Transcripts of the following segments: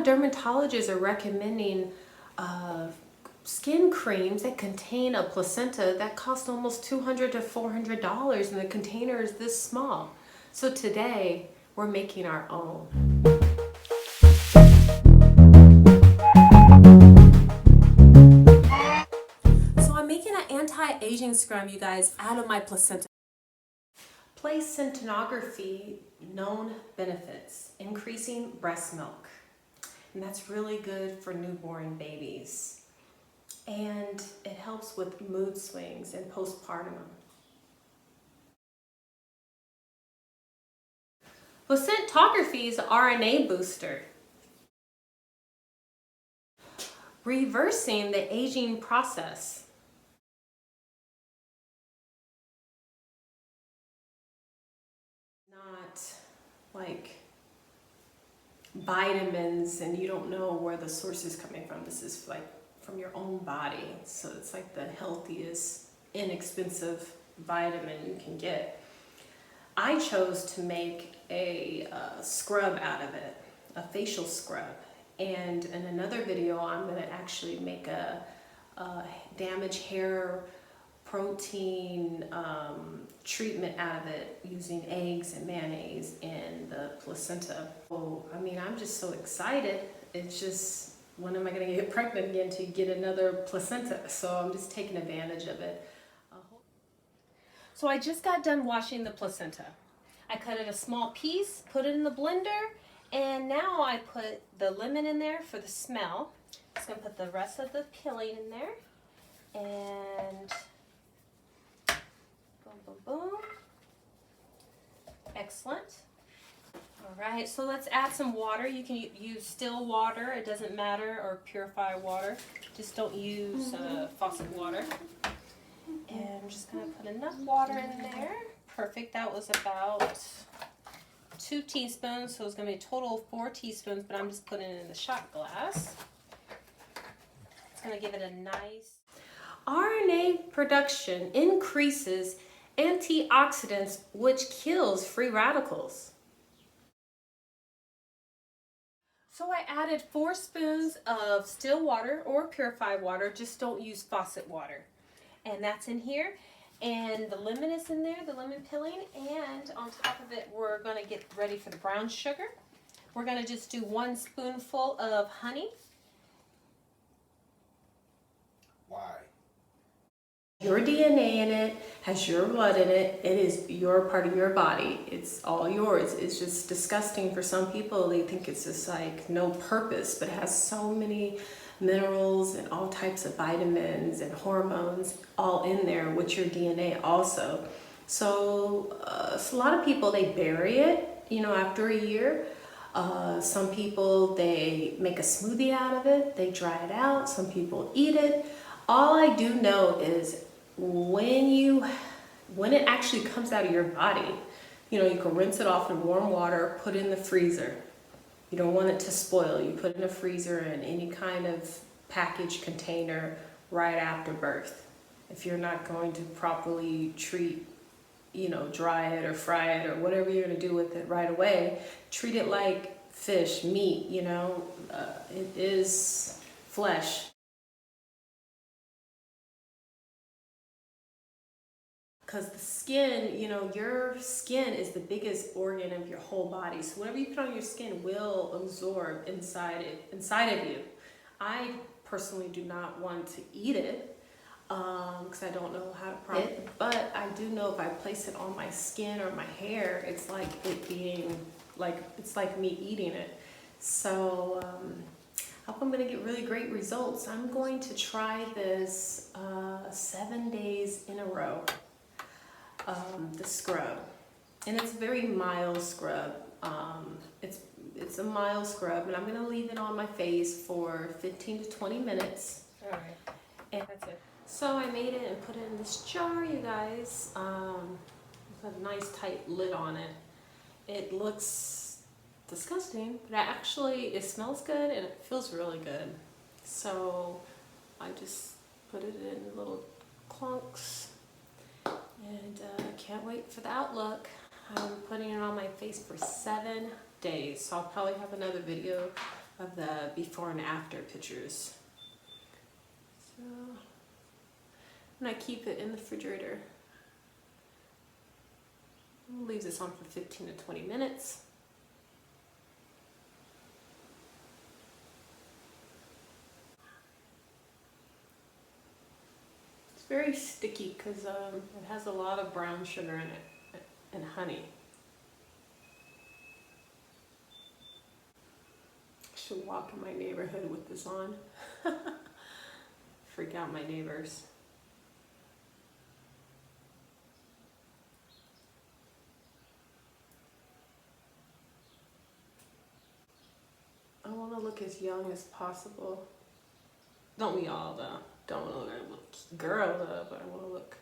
of dermatologists are recommending skin creams that contain a placenta that cost almost $200 to $400, and the container is this small. So today we're making our own. So I'm making an anti-aging scrub, you guys, out of my placenta. Placentogaphy known benefits: increasing breast milk, and that's really good for newborn babies, and it helps with mood swings and postpartum. Placentogaphy is an RNA booster, reversing the aging process. Not like vitamins and you don't know where the source is coming from. This is like from your own body, so it's like the healthiest, inexpensive vitamin you can get. I chose to make a scrub out of it, a facial scrub, and in another video I'm going to actually make a damaged hair protein treatment out of it using eggs and mayonnaise and the placenta. Oh, I mean, I'm just so excited. It's just, when am I going to get pregnant again to get another placenta? So I'm just taking advantage of it. So I just got done washing the placenta. I cut it a small piece, put it in the blender, and now I put the lemon in there for the smell. Just gonna put the rest of the peeling in there, and boom, boom, boom. Excellent. All right, so let's add some water. You can use still water, it doesn't matter, or purified water. Just don't use faucet water. And I'm just gonna put enough water in there. Perfect, that was about 2 teaspoons, so it's gonna be a total of 4 teaspoons, but I'm just putting it in the shot glass. It's gonna give it a nice... RNA production increases antioxidants, which kills free radicals. So I added 4 spoons of still water or purified water, just don't use faucet water. And that's in here, and the lemon is in there, the lemon peeling, and on top of it we're going to get ready for the brown sugar. We're going to just do 1 spoonful of honey. Why? Your DNA in it, has your blood in it, it is your part of your body, it's all yours. It's just disgusting for some people. They think it's just like no purpose, but it has so many minerals and all types of vitamins and hormones all in there with your DNA also. So, so a lot of people, they bury it, you know, after a year. Some people, they make a smoothie out of it, they dry it out, some people eat it. All I do know is when it actually comes out of your body, you know, you can rinse it off in warm water, put it in the freezer. You don't want it to spoil. You put it in a freezer in any kind of package container right after birth. If you're not going to properly treat, you know, dry it or fry it or whatever you're going to do with it right away, treat it like fish, meat, you know, it is flesh. Because the skin, you know, your skin is the biggest organ of your whole body. So whatever you put on your skin will absorb inside of you. I personally do not want to eat it because I don't know how to properly. But I do know if I place it on my skin or my hair, it's like it being like, it's like me eating it. So I hope I'm going to get really great results. I'm going to try this 7 days in a row. The scrub, and it's a very mild scrub. It's a mild scrub, and I'm gonna leave it on my face for 15 to 20 minutes. All right, and that's it. So I made it and put it in this jar, you guys. With a nice tight lid on it. It looks disgusting, but actually it smells good and it feels really good. So I just put it in little clunks. And can't wait for the outlook. I'm putting it on my face for 7 days, so I'll probably have another video of the before and after pictures. So, and I keep it in the refrigerator. Leave this on for 15 to 20 minutes. It's very sticky because it has a lot of brown sugar in it and honey. I should walk in my neighborhood with this on. Freak out my neighbors. I want to look as young as possible. Don't we all though? Don't want to look like a little girl though, but I want to look,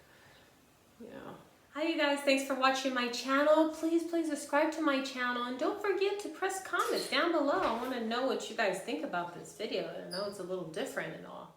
you know. Hi you guys, thanks for watching my channel. Please subscribe to my channel and don't forget to press comments down below. I want to know what you guys think about this video. I know it's a little different and all.